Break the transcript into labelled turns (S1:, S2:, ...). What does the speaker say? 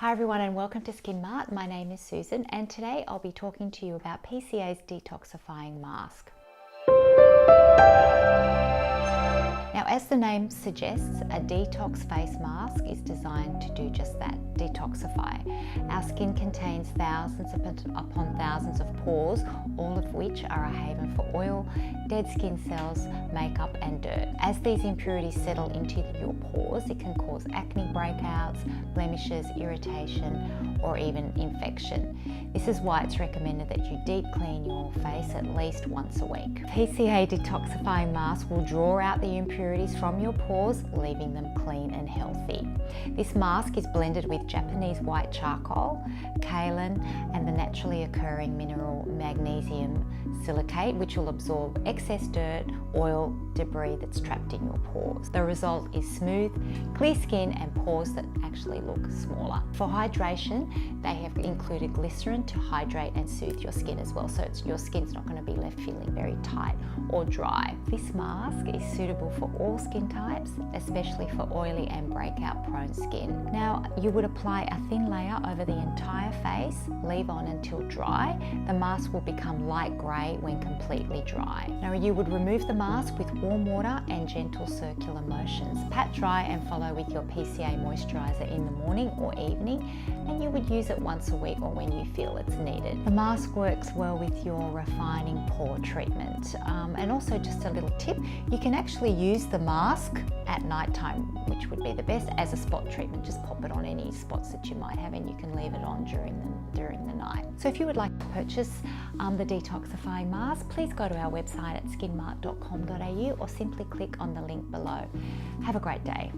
S1: Hi everyone and welcome to Skinmart. My name is Susan and today I'll be talking to you about PCA's Detoxifying Mask. Now, as the name suggests, a detox face mask is designed to do just that, detoxify. Our skin contains thousands upon thousands of pores, all of which are a haven for oil, dead skin cells, makeup and dirt. As these impurities settle into your pores, it can cause acne breakouts, blemishes, irritation, or even infection. This is why it's recommended that you deep clean your face at least once a week. PCA Detoxifying Mask will draw out the impurities from your pores, leaving them clean and healthy. This mask is blended with Japanese white charcoal, kaolin, and the naturally occurring mineral magnesium silicate, which will absorb excess dirt, oil, debris that's trapped in your pores. The result is smooth, clear skin and pores that actually look smaller. For hydration, they have included glycerin to hydrate and soothe your skin as well, so your skin's not going to be left feeling very tight or dry. This mask is suitable for all skin types, especially for oily and breakout prone skin. Now, you would apply a thin layer over the entire face, leave on until dry. The mask will become light grey when completely dry. Now, you would remove the mask with warm water and gentle circular motions. Pat dry and follow with your PCA moisturiser in the morning or evening, and you would use it once a week or when you feel it's needed. The mask works well with your refining pore treatment. And also, just a little tip, you can actually use the mask at night time, which would be the best, as a spot treatment. Just pop it on any spots that you might have and you can leave it on during the night. So if you would like to purchase the detoxifying mask, please go to our website at skinmart.com.au or simply click on the link below. Have a great day.